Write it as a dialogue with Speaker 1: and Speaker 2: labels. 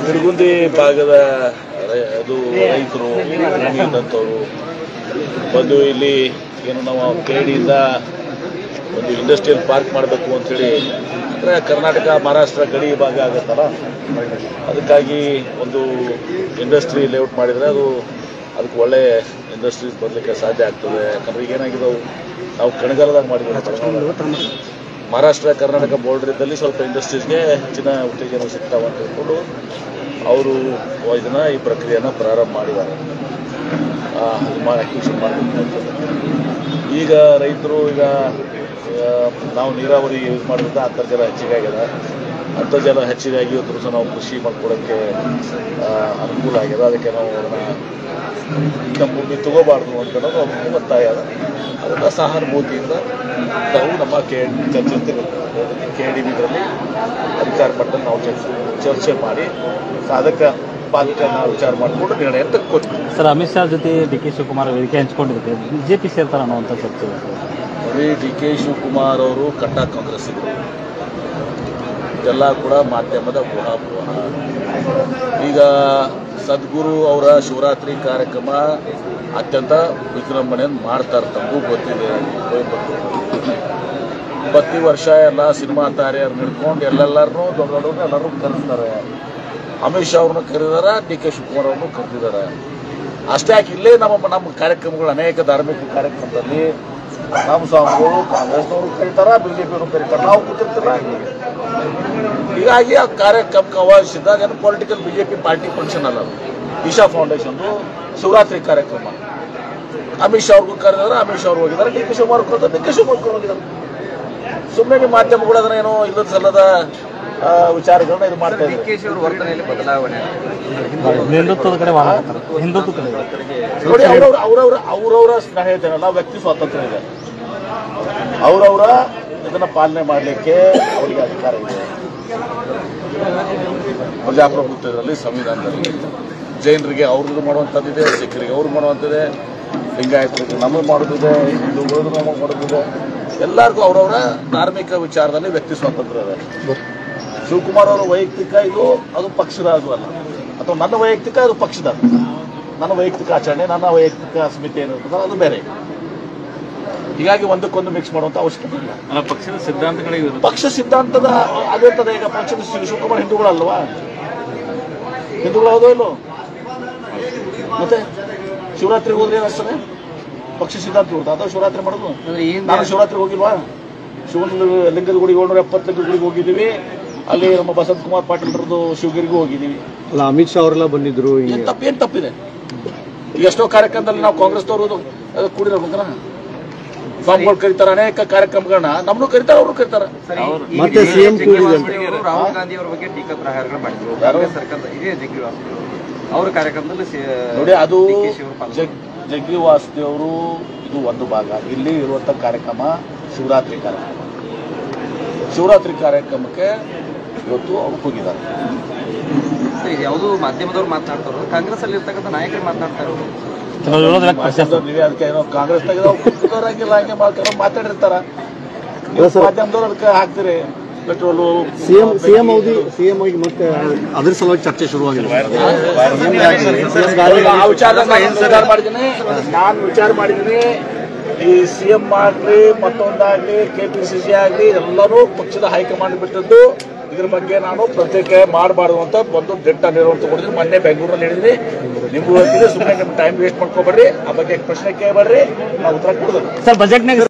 Speaker 1: ನಿಡಗುಂದಿ ಭಾಗದ ಅದು ರೈತರು ಇದ್ದಂಥವ್ರು ಬಂದು ಇಲ್ಲಿ ಏನು ನಾವು ಕೇಡಿಯಿಂದ ಒಂದು ಇಂಡಸ್ಟ್ರಿಯಲ್ ಪಾರ್ಕ್ ಮಾಡಬೇಕು ಅಂತೇಳಿ, ಅಂದರೆ ಕರ್ನಾಟಕ ಮಹಾರಾಷ್ಟ್ರ ಗಡಿ ಭಾಗ ಆಗುತ್ತಲ್ಲ, ಅದಕ್ಕಾಗಿ ಒಂದು ಇಂಡಸ್ಟ್ರಿ ಲೇಔಟ್ ಮಾಡಿದರೆ ಅದಕ್ಕೆ ಒಳ್ಳೆ ಇಂಡಸ್ಟ್ರೀಸ್ ಬರಲಿಕ್ಕೆ ಸಾಧ್ಯ ಆಗ್ತದೆ. ಯಾಕಂದ್ರೆ ಈಗ ಏನಾಗಿದ್ದಾವೆ, ನಾವು ಕಣಗಾಲದಾಗ ಮಾಡಿದ್ದೀವಿ, ಮಹಾರಾಷ್ಟ್ರ ಕರ್ನಾಟಕ ಬಾರ್ಡರ್ ಇದ್ದಲ್ಲಿ ಸ್ವಲ್ಪ ಇಂಡಸ್ಟ್ರೀಸ್ಗೆ ಹೆಚ್ಚಿನ ಉತ್ತೇಜನ ಸಿಗ್ತಾವೆ ಅಂತ ಹೇಳ್ಕೊಂಡು ಅವರು ಇದನ್ನು ಈ ಪ್ರಕ್ರಿಯೆಯನ್ನು ಪ್ರಾರಂಭ ಮಾಡಿದ್ದಾರೆ. ಅಕ್ವಿಷನ್ ಮಾಡಬೇಕು ಅಂತ ಈಗ ರೈತರು ನಾವು ನೀರಾವರಿ ಯೂಸ್ ಮಾಡೋದ್ರಿಂದ ಅಂತರ್ಜಲ ಹೆಚ್ಚಿಗೆ ಆಗ್ಯದ. ಅಂತರ್ಜಲ ಹೆಚ್ಚಿಗಾಗಿ ಇವತ್ತು ದಿವಸ ನಾವು ಕೃಷಿ ಮಾಡ್ಕೊಡೋಕ್ಕೆ ಅನುಕೂಲ ಆಗ್ಯದ. ಅದಕ್ಕೆ ನಾವು ನಮ್ಮ ಭೂಮಿ ತಗೋಬಾರ್ದು ಅಂತ ಅವ್ರಿಗೆ ಒತ್ತಾಯ ಅದ. ಅದನ್ನು ಸಹಾನುಭೂತಿಯಿಂದ ನಾವು ನಮ್ಮ KDB ಇದರಲ್ಲಿ ಅಧಿಕಾರ ಪಟ್ಟನ್ನು ನಾವು ಚರ್ಚೆ ಮಾಡಿ ಅದಕ್ಕೆ ಪಾಲಕನ ವಿಚಾರ ಮಾಡಿಕೊಂಡು ನಿರ್ಣಯ ಕೊಟ್ಟು.
Speaker 2: ಸರ್, ಅಮಿತ್ ಶಾ ಜೊತೆ DK ಶಿವಕುಮಾರ್ ವೇದಿಕೆ ಹಂಚ್ಕೊಂಡಿದ್ದಕ್ಕೆ BJP ಸೇರ್ತಾರೆ ಅನ್ನುವಂಥ ಚರ್ಚೆ.
Speaker 1: ನೋಡಿ, DK ಶಿವಕುಮಾರ್ ಅವರು ಕಟ್ಟ ಕಾಂಗ್ರೆಸ್ಸಿಗರು, ಇದೆಲ್ಲ ಕೂಡ ಮಾಧ್ಯಮದ ಊಹಾಪೋಹ. ಈಗ ಸದ್ಗುರು ಅವರ ಶಿವರಾತ್ರಿ ಕಾರ್ಯಕ್ರಮ ಅತ್ಯಂತ ವಿಜೃಂಭಣೆಯನ್ನು ಮಾಡ್ತಾರೆ, ತಮಗೂ ಗೊತ್ತಿದೆ. ಪ್ರತಿ ವರ್ಷ ಎಲ್ಲ ಸಿನಿಮಾ ತಾರೆಯರು ಹಿಡ್ಕೊಂಡು ಎಲ್ಲರೂ ದೊಡ್ಡವ್ರನ್ನ ಎಲ್ಲರೂ ಕರೆಸ್ತಾರೆ. ಅಮಿತ್ ಶಾ ಅವ್ರನ್ನ ಕರೆದಿದ್ದಾರೆ, DK ಶಿವಕುಮಾರ್ ಅವ್ರನ್ನೂ ಕರೆದಿದ್ದಾರೆ. ಅಷ್ಟೇ ಯಾಕೆ ಇಲ್ಲೇ ನಮ್ಮ ಕಾರ್ಯಕ್ರಮಗಳು, ಅನೇಕ ಧಾರ್ಮಿಕ ಕಾರ್ಯಕ್ರಮದಲ್ಲಿ ನಮ್ಮ ಸ್ವಾಮಿಗಳು ಕಾಂಗ್ರೆಸ್ನವರು ಕರೀತಾರೆ, BJಪಿಯವರು ಕರೀತಾರೆ, ನಾವು ಕೂತಿರ್ತೀರ. ಹೀಗಾಗಿ ಆ ಕಾರ್ಯಕ್ರಮಕ್ಕೆ ಆಹ್ವಾನಿಸಿದಾಗ ಏನು ಪೊಲಿಟಿಕಲ್ BJP ಪಾರ್ಟಿ ಫಂಕ್ಷನ್ ಅಲ್ಲ, ಈಶಾ ಫೌಂಡೇಶನ್ದು ಶಿವರಾತ್ರಿ ಕಾರ್ಯಕ್ರಮ. ಅಮಿತ್ ಶಾ ಅವ್ರಿಗೂ ಕರೆದಿದ್ದಾರೆ, ಅಮಿತ್ ಶಾ ಅವ್ರು ಹೋಗಿದ್ದಾರೆ, DK ಶಿವಕುಮಾರ್ ಕರೆದ DK ಶಿವಕುಮಾರ್ ಹೋಗಿದ್ದಾರೆ. ಸುಮ್ಮನೆ ನಿಮ್ಮ ಮಾಧ್ಯಮಗಳು ಅದನ್ನೇನೋ ಇಲ್ಲದ ಸಲ್ಲದ ವಿಚಾರಗಳನ್ನ ಇದು ಮಾಡ್ತಾ ಇದ್ದಾರೆ. ನೋಡಿ, ಅವರವರ ಸ್ನೇಹಿತರಲ್ಲ, ವ್ಯಕ್ತಿ ಸ್ವಾತಂತ್ರ್ಯ ಇದೆ, ಅವರವರ ಇದನ್ನ ಪಾಲನೆ ಮಾಡಲಿಕ್ಕೆ ಅವರಿಗೆ ಅಧಿಕಾರ ಇದೆ. ಪ್ರಜಾಪ್ರಭುತ್ವದಲ್ಲಿ, ಸಂವಿಧಾನದಲ್ಲಿ ಜೈನರಿಗೆ ಅವ್ರದ್ದು ಮಾಡುವಂಥದ್ದಿದೆ, ಸಿಖ್ಖರಿಗೆ ಅವ್ರು ಮಾಡುವಂಥದ್ದಿದೆ, ಲಿಂಗಾಯತರಿಗೆ ನಮಗೆ ಮಾಡೋದಿದೆ, ಹಿಂದೂಗಳು ನಮಗೆ ಮಾಡೋದಿದೆ. ಎಲ್ಲರಿಗೂ ಅವರವರ ಧಾರ್ಮಿಕ ವಿಚಾರದಲ್ಲಿ ವ್ಯಕ್ತಿ ಸ್ವಾತಂತ್ರ್ಯ ಇದೆ. ಶಿವಕುಮಾರ್ ಅವರ ವೈಯಕ್ತಿಕ ಅದು ಪಕ್ಷದ ಅದು ಅಲ್ಲ, ಅಥವಾ ನನ್ನ ವೈಯಕ್ತಿಕ ಅದು ಪಕ್ಷದ, ನನ್ನ ವೈಯಕ್ತಿಕ ಆಚರಣೆ, ನನ್ನ ವೈಯಕ್ತಿಕ ಸಮಿತಿ ಏನಿರ್ತದೆ ಅದು ಬೇರೆ. ಹೀಗಾಗಿ ಒಂದಕ್ಕೊಂದು ಮಿಕ್ಸ್ ಮಾಡುವಂಥ ಅವಶ್ಯಕತೆ ಇಲ್ಲ.
Speaker 2: ಪಕ್ಷದ ಸಿದ್ಧಾಂತಗಳಿಗೆ
Speaker 1: ಪಕ್ಷ ಸಿದ್ಧಾಂತದ ಅದಿರ್ತದೆ. ಈಗ ಪಕ್ಷದ ಶಿವಕುಮಾರ್ ಹಿಂದೂಗಳಲ್ವಾ? ಹಿಂದೂಗಳು ಹೌದೋ ಇಲ್ಲೋ? ಮತ್ತೆ ಶಿವರಾತ್ರಿಗೆ ಹೋದ್ರೆ ಏನಿಸ್ತದೆ? ಪಕ್ಷ ಸಿದ್ಧಾಂತ ಇರುತ್ತೆ, ಅಥವಾ ಶಿವರಾತ್ರಿ ಮಾಡೋದು. ನಾನು ಶಿವರಾತ್ರಿಗೆ ಹೋಗಿಲ್ವಾ? ಲಿಂಗದ ಗುಡಿಗೆ 770 ಲಿಂಗದ ಗುಡಿಗೆ ಹೋಗಿದ್ದೀವಿ. ಅಲ್ಲಿ ನಮ್ಮ ಬಸಂತ್ ಕುಮಾರ್ ಪಾಟೀಲ್ರದ್ದು ಶಿವಗಿರಿಗೂ ಹೋಗಿದ್ದೀವಿ.
Speaker 3: ಅಲ್ಲ, ಅಮಿತ್ ಶಾ ಅವರೆಲ್ಲ ಬಂದಿದ್ರು.
Speaker 1: ಏನು ತಪ್ಪಿದೆ? ಈಗ ಎಷ್ಟೋ ಕಾರ್ಯಕ್ರಮದಲ್ಲಿ ನಾವು ಕಾಂಗ್ರೆಸ್ನವರು ಕೂಡಿರೋಬೇಕಲ್ಲ, ಸ್ವಾಮಿಗಳು ಕರೀತಾರೆ, ಅನೇಕ ಕಾರ್ಯಕ್ರಮಗಳನ್ನ ನಮ್ಮನ್ನು ಕರೀತಾರೆ, ಅವರು ಕರೀತಾರೆ.
Speaker 3: ಮತ್ತೆ ಸಿಎಂ
Speaker 4: ರಾಹುಲ್ ಗಾಂಧಿ ಅವರ ಬಗ್ಗೆ ಟೀಕಾ ಪ್ರಹಾರಗಳು ಮಾಡಿದ್ರು ಸರ್ಕಾರದ ಇದೇ ಅವರ ಕಾರ್ಯಕ್ರಮದಲ್ಲಿ.
Speaker 1: ನೋಡಿ, ಅದು ಜಗ್ಗಿ ವಾಸುದೇವ್ ಅವರು ಇದು ಒಂದು ಭಾಗ. ಇಲ್ಲಿ ಇರುವಂಥ ಕಾರ್ಯಕ್ರಮ ಶಿವರಾತ್ರಿ ಕಾರ್ಯಕ್ರಮ. ಶಿವರಾತ್ರಿ ಕಾರ್ಯಕ್ರಮಕ್ಕೆ ಇವತ್ತು ಅವ್ರು ಹೋಗಿದ್ದಾರೆ.
Speaker 4: ಯಾವುದು ಮಾಧ್ಯಮದವ್ರು ಮಾತನಾಡ್ತಾರೋ, ಕಾಂಗ್ರೆಸ್ ಅಲ್ಲಿ ಇರ್ತಕ್ಕಂಥ ನಾಯಕರು ಮಾತನಾಡ್ತಾರೆ.
Speaker 1: ನೀವೇ ಅದಕ್ಕೆ ಏನೋ ಕಾಂಗ್ರೆಸ್ನಾಗ ಕೂತ್ಕೋರಂಗಿಲ್ಲ, ಹಂಗೆ ಮಾತಾಡಿರ್ತಾರ. ಮಾಧ್ಯಮದವ್ರು ಅದಕ್ಕೆ ಹಾಕ್ತೀರಿ ಪೆಟ್ರೋಲು.
Speaker 3: ಸಿಎಂ ಆಗಿ ಮತ್ತೆ ಅದ್ರ ಸಲುವಾಗಿ ಚರ್ಚೆ ಶುರುವಾಗಿಲ್ಲ.
Speaker 1: ಆ ವಿಚಾರ ನಾನು ವಿಚಾರ ಮಾಡಿದ್ದೀನಿ. ಈ CM ಆಗಲಿ, ಮತ್ತೊಂದಾಗಲಿ, KPCC ಆಗಲಿ, ಎಲ್ಲರೂ ಪಕ್ಷದ ಹೈಕಮಾಂಡ್ ಬಿಟ್ಟದ್ದು. ಇದ್ರ ಬಗ್ಗೆ ನಾನು ಪ್ರತ್ಯೇಕ ಮಾಡಬಾರ್ದು ಅಂತ ಒಂದು ದಿಟ್ಟ ನಿರ್ಣಯ ತಗೊಂಡಿದ್ದೀನಿ. ಮೊನ್ನೆ ಬೆಂಗಳೂರಲ್ಲಿ ಹೇಳಿದ್ರಿ, ನಿಮ್ಗೂ ಹೇಳ್ತೀನಿ, ಸುಮ್ಮನೆ ನಿಮ್ಮ ಟೈಮ್ ವೇಸ್ಟ್ ಮಾಡ್ಕೋಬೇಡ್ರಿ, ಆ ಬಗ್ಗೆ ಪ್ರಶ್ನೆ ಕೇಳಬೇಡ್ರಿ, ನಾವು ಉತ್ತರ ಕೊಡೋದು.
Speaker 2: ಸರ್, ಬಜೆಟ್ನಾಗ